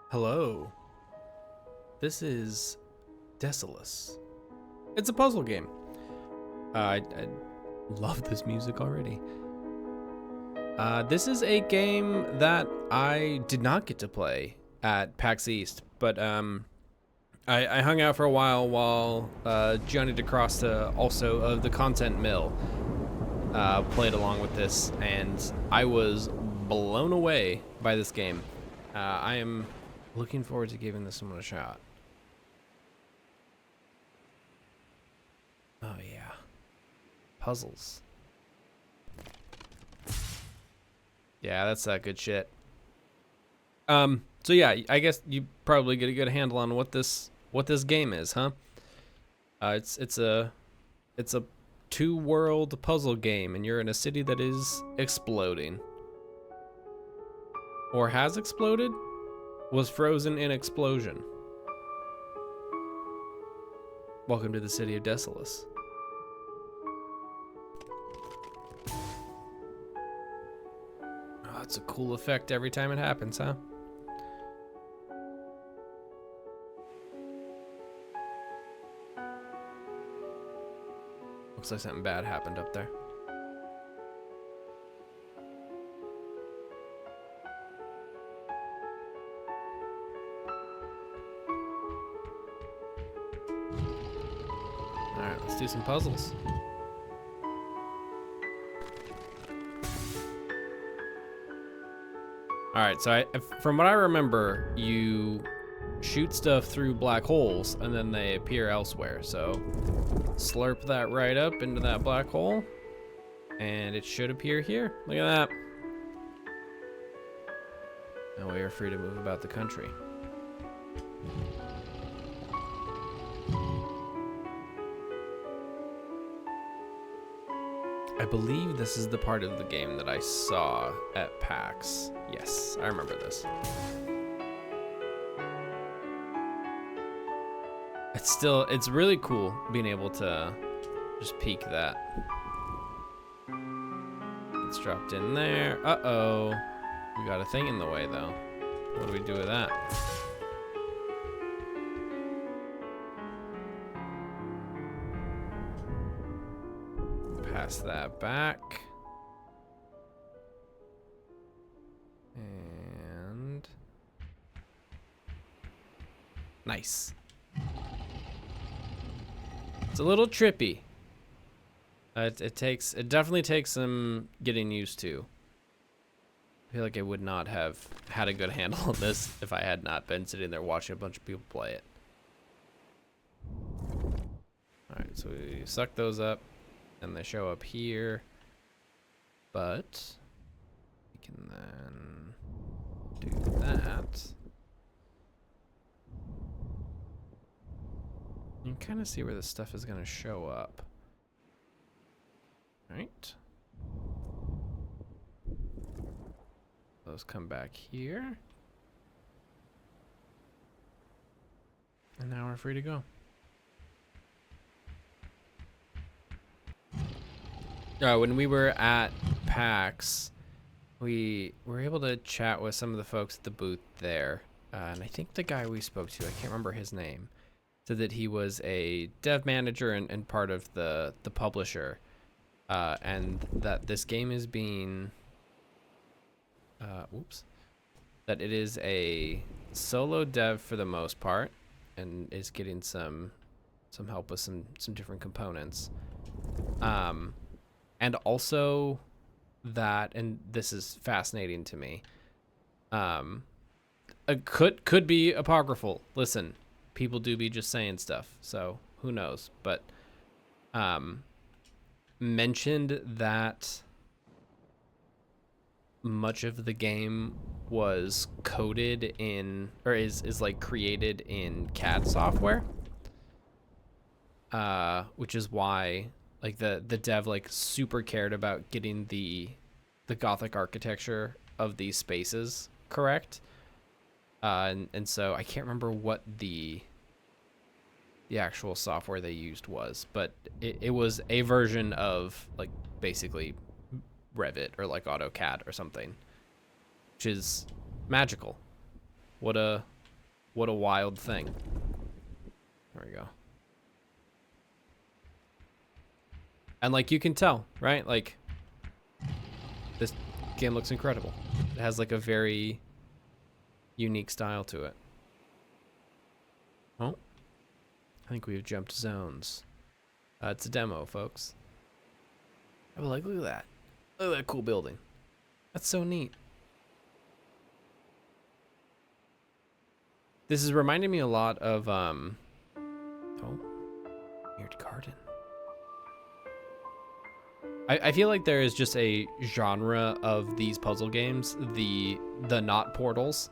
Hello. This is Desolus. It's a puzzle game. I love this music already. This is a game that I did not get to play at PAX East, but I hung out for a while Johnny DeCrosta, also of the Content Mill, played along with this, and I was blown away by this game. I am looking forward to giving this one a shot. Oh yeah, puzzles. Yeah, that's that good shit. So yeah, I guess you probably get a good handle on what this game is, huh? It's a two-world puzzle game, and you're in a city that is exploding, or has exploded, was frozen in explosion. Welcome to the city of Desolus. Oh, it's a cool effect every time it happens, huh? Looks like something bad happened up there. Alright, let's do some puzzles. Alright, so from what I remember, you shoot stuff through black holes and then they appear elsewhere. So slurp that right up into that black hole and it should appear here. Look at that. Now we are free to move about the country. I believe this is the part of the game that I saw at PAX. Yes, I remember this. It's really cool being able to just peek that. It's dropped in there. Uh-oh. We got a thing in the way though. What do we do with that? Pass that back. And nice. It's a little trippy. It definitely takes some getting used to. I feel like I would not have had a good handle on this if I had not been sitting there watching a bunch of people play it. Alright, so we suck those up and they show up here. But we can then do that. You can kind of see where this stuff is going to show up. Right. Those come back here. And now we're free to go. When we were at PAX, we were able to chat with some of the folks at the booth there. And I think the guy we spoke to, I can't remember his name, said that he was a dev manager and part of the publisher, and that this game is being that it is a solo dev for the most part and is getting some help with some different components, and also that, and this is fascinating to me, it could be apocryphal. Listen, people do be just saying stuff, so who knows, but mentioned that much of the game was coded in, or is like created in CAD software, which is why like the dev like super cared about getting the gothic architecture of these spaces correct. And so I can't remember what the actual software they used was, but it was a version of like basically Revit or like AutoCAD or something, which is magical. What a what a wild thing. There we go. And like you can tell, right? Like this game looks incredible. It has like a very unique style to it. Oh, I think we've jumped zones. It's a demo, folks. I was like, look at that. Look at that cool building. That's so neat. This is reminding me a lot of, oh, weird garden. I feel like there is just a genre of these puzzle games, the not portals.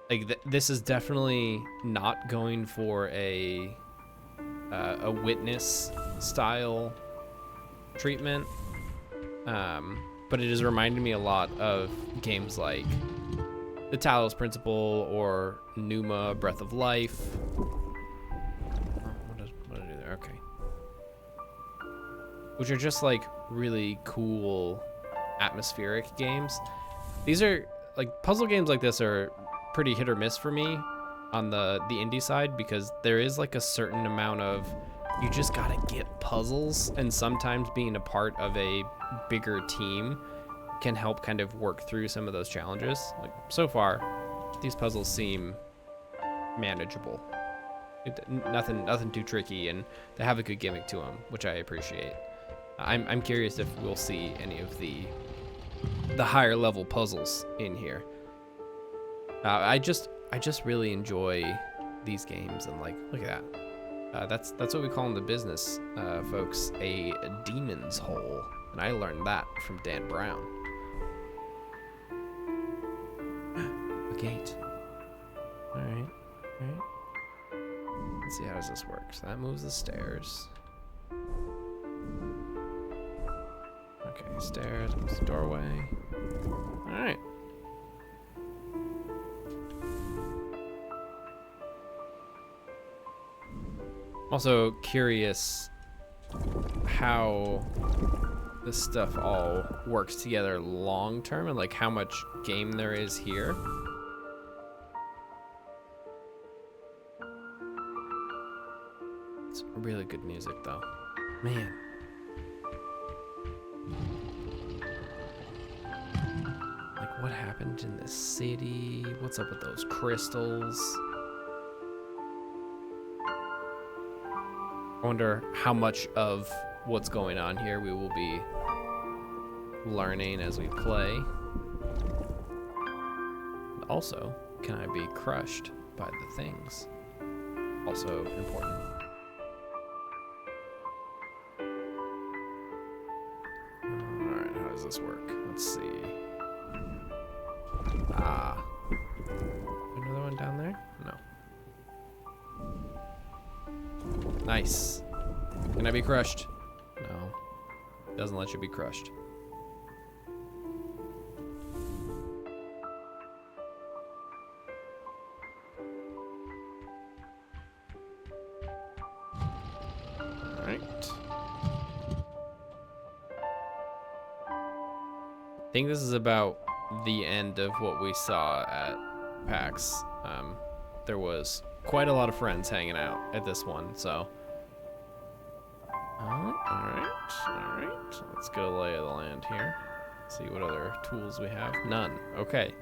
Like this is definitely not going for a Witness style treatment, but it is reminding me a lot of games like the Talos Principle or Numa Breath of Life. What did I do there? Okay. Which are just like really cool atmospheric games. These are like puzzle games like this are pretty hit or miss for me on the indie side, because there is like a certain amount of you just gotta get puzzles, and sometimes being a part of a bigger team can help kind of work through some of those challenges. Like so far, these puzzles seem manageable. Nothing too tricky, and they have a good gimmick to them, which I appreciate. I'm curious if we'll see any of the higher level puzzles in here. I just really enjoy these games, and like, look at that. That's what we call in the business, folks, a demon's hole, and I learned that from Dan Brown. A gate. All right. Let's see, how does this work? So that moves the stairs. Okay, stairs, moves the doorway. All right. Also curious how this stuff all works together long term, and like how much game there is here. It's really good music though, man. Like what happened in the city? What's up with those crystals? I wonder how much of what's going on here we will be learning as we play. Also, can I be crushed by the things? Also important. Alright, how does this work? Let's see. Another one down there? No. Nice. Can I be crushed? No. Doesn't let you be crushed. Alright. I think this is about the end of what we saw at PAX. There was quite a lot of friends hanging out at this one, so. Alright. Let's go lay of the land here. See what other tools we have. None. Okay.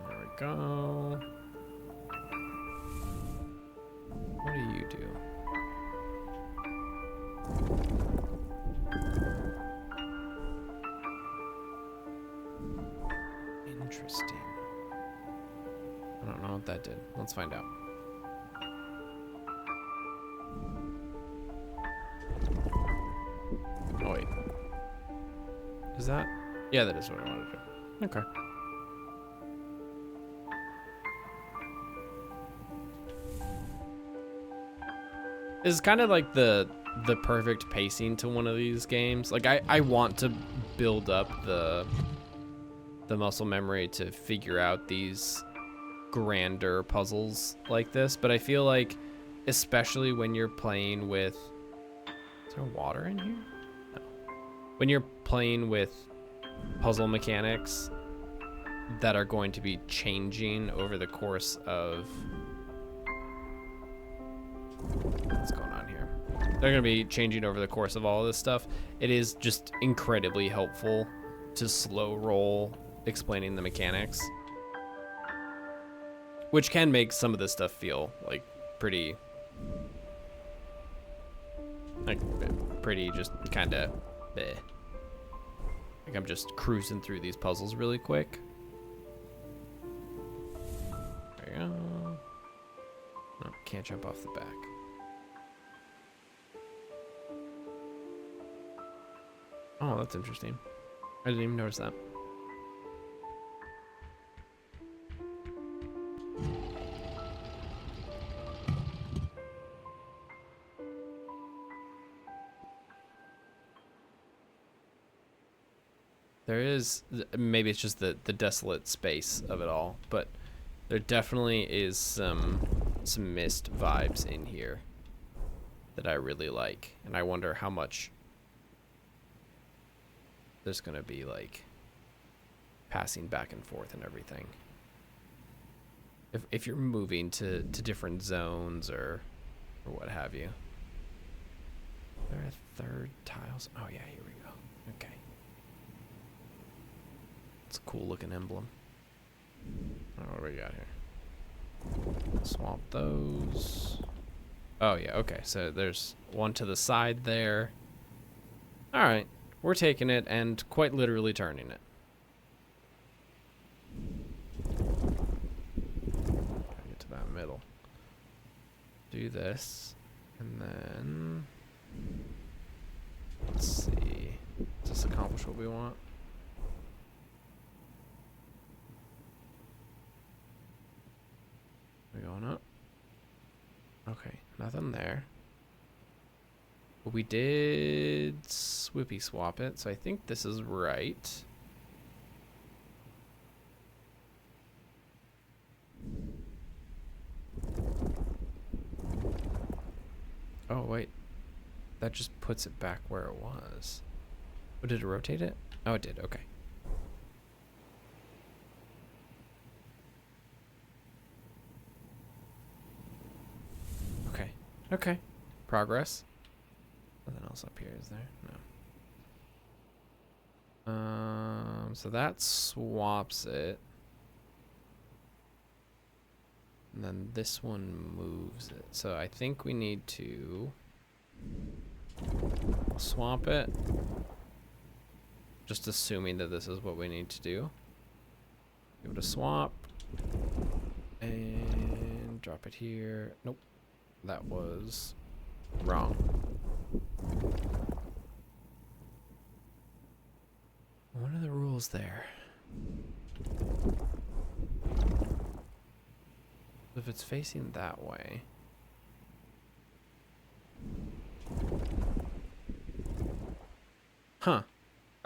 There we go. What do you do? Interesting. I don't know what that did. Let's find out. Oh wait. Is that? Yeah, that is what I wanted to do. Okay. This is kind of like the perfect pacing to one of these games. Like I want to build up the muscle memory to figure out these grander puzzles like this, but I feel like especially when you're playing with Is there water in here? No. When you're playing with puzzle mechanics that are going to be changing over the course of... What's going on here? They're going to be changing over the course of all of this stuff. It is just incredibly helpful to slow roll explaining the mechanics, which can make some of this stuff feel like pretty just kind of bleh. Like I'm just cruising through these puzzles really quick. There you go. No, can't jump off the back. Oh, that's interesting. I didn't even notice that. There is, maybe it's just the desolate space of it all, but there definitely is some mist vibes in here that I really like, and I wonder how much there's gonna be like passing back and forth and everything. If you're moving to different zones or what have you. There are third tiles. Oh yeah, here we go. Okay. It's a cool looking emblem. Oh, what do we got here? Swap those. Oh yeah, okay. So there's one to the side there. All right, we're taking it and quite literally turning it. Gotta get to that middle. Do this, and then let's see. Does this accomplish what we want? We going up? Okay, nothing there. But we did swoopy swap it, so I think this is right. Oh, wait. That just puts it back where it was. Oh, did it rotate it? Oh, it did. Okay. Okay. Okay. Progress. Nothing else up here, is there? No. So that swaps it. And then this one moves it. So I think we need to swap it. Just assuming that this is what we need to do. Give it a swap. And drop it here. Nope. That was wrong. What are the rules there? If it's facing that way. Huh.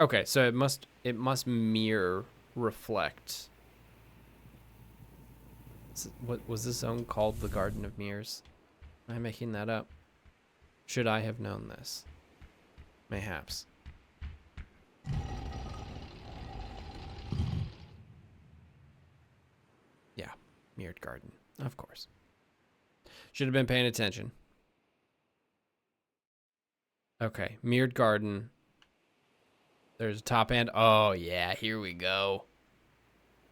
Okay, so it must mirror reflect. What was this zone called? The Garden of Mirrors? Am I making that up? Should I have known this? Mayhaps. Yeah, mirrored garden. Of course. Should have been paying attention. Okay, mirrored garden. There's a top end. Oh yeah, here we go.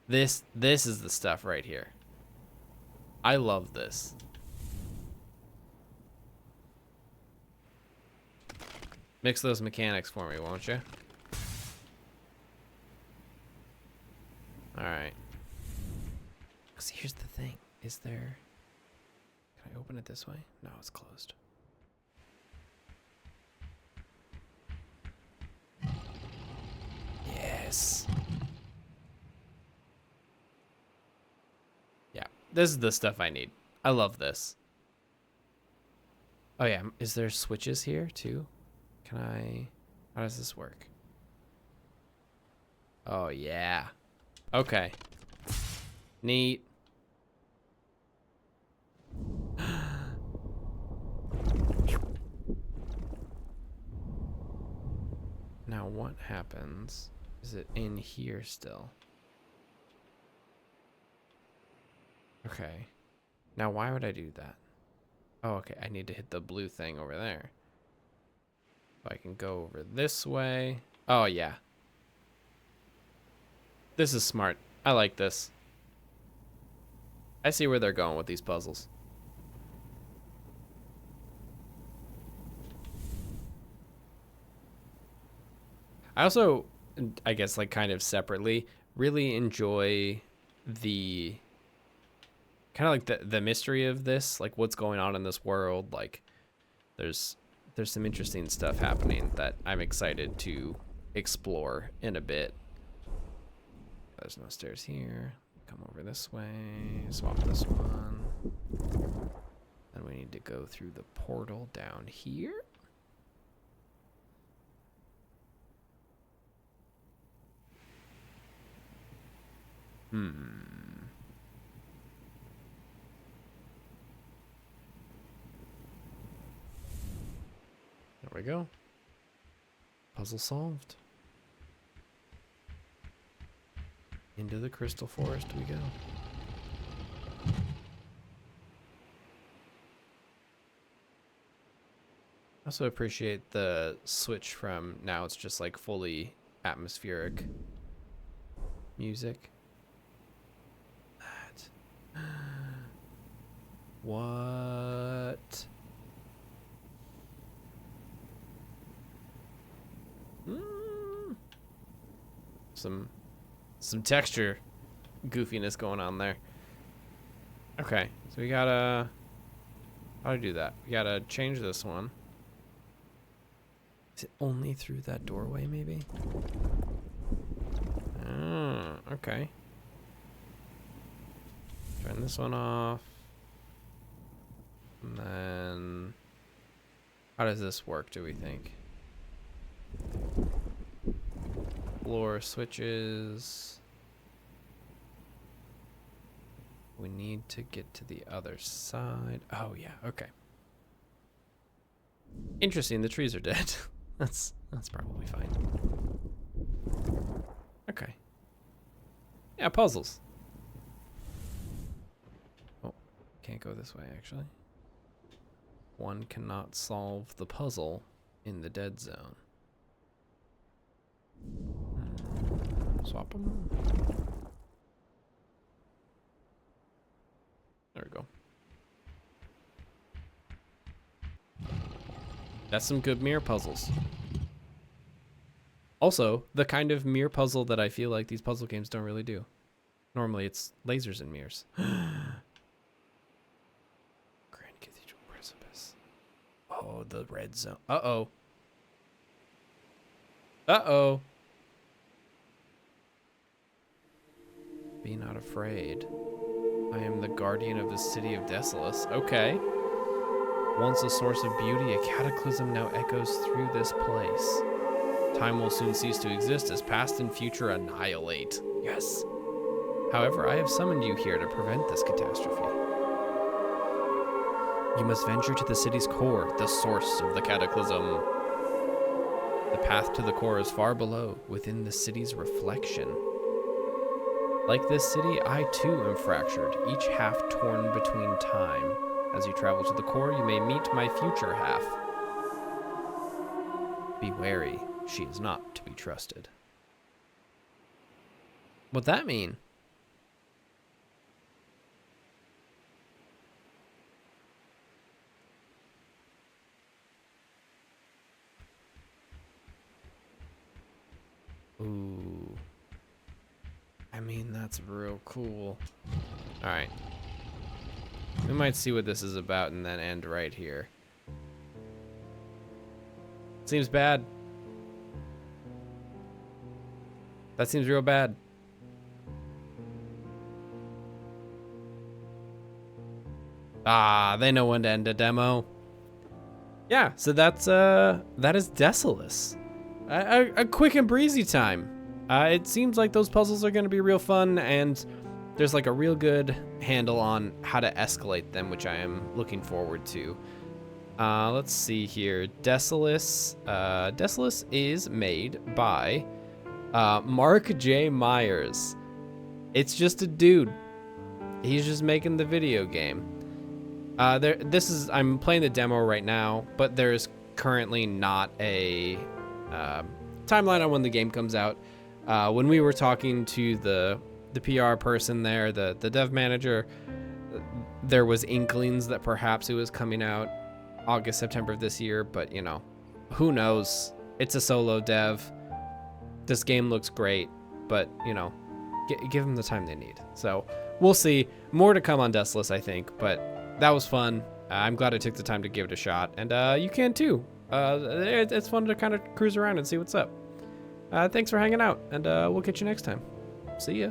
This is the stuff right here. I love this. Mix those mechanics for me, won't you? All right. Cause here's the thing. Is there... Can I open it this way? No, it's closed. Yes. Yeah, this is the stuff I need. I love this. Oh yeah, is there switches here too? Can I... How does this work? Oh yeah. Okay. Neat. Now what happens? Is it in here still? Okay. Now why would I do that? Oh, okay. I need to hit the blue thing over there. So I can go over this way. Oh, yeah. This is smart. I like this. I see where they're going with these puzzles. I also, I guess, like kind of separately, really enjoy the kind of like the mystery of this, like what's going on in this world. Like there's some interesting stuff happening that I'm excited to explore in a bit. There's no stairs here. Come over this way, swap this one. And we need to go through the portal down here. There we go. Puzzle solved. Into the crystal forest we go. I also appreciate the switch from now it's just like fully atmospheric music. That. What? Some texture goofiness going on there. Okay, so we gotta, how do I do that? We gotta change this one. Is it only through that doorway, maybe? Oh, okay. Turn this one off. And then, how does this work, do we think? Floor switches. We need to get to the other side. Oh yeah, okay. Interesting, the trees are dead. That's probably fine. Okay. Yeah, puzzles. Oh, can't go this way actually. One cannot solve the puzzle in the dead zone. Swap them. There we go. That's some good mirror puzzles. Also, the kind of mirror puzzle that I feel like these puzzle games don't really do. Normally it's lasers and mirrors. Grand Cathedral Precipice. Oh, the red zone. Uh-oh. Uh-oh. Be not afraid. I am the guardian of the city of Desolus. Okay. Once a source of beauty, a cataclysm now echoes through this place. Time will soon cease to exist as past and future annihilate. Yes. However, I have summoned you here to prevent this catastrophe. You must venture to the city's core, the source of the cataclysm. The path to the core is far below, within the city's reflection. Like this city, I too am fractured, each half torn between time. As you travel to the core, you may meet my future half. Be wary, she is not to be trusted. What'd that mean? Ooh. I mean, that's real cool. Alright. We might see what this is about and then end right here. Seems bad. That seems real bad. Ah, they know when to end a demo. Yeah, so that is Desolus. A quick and breezy time. It seems like those puzzles are going to be real fun, and there's like a real good handle on how to escalate them, which I am looking forward to. Let's see here. Desolus. Desolus is made by Mark J. Myers. It's just a dude. He's just making the video game. I'm playing the demo right now, but there's currently not a timeline on when the game comes out. When we were talking to the PR person there, the dev manager, there was inklings that perhaps it was coming out August, September of this year, but you know, who knows? It's a solo dev. This game looks great, but you know, give them the time they need. So we'll see. More to come on Desolus, I think, but that was fun. I'm glad I took the time to give it a shot, and you can too. It's fun to kind of cruise around and see what's up. Thanks for hanging out, and we'll catch you next time. See ya.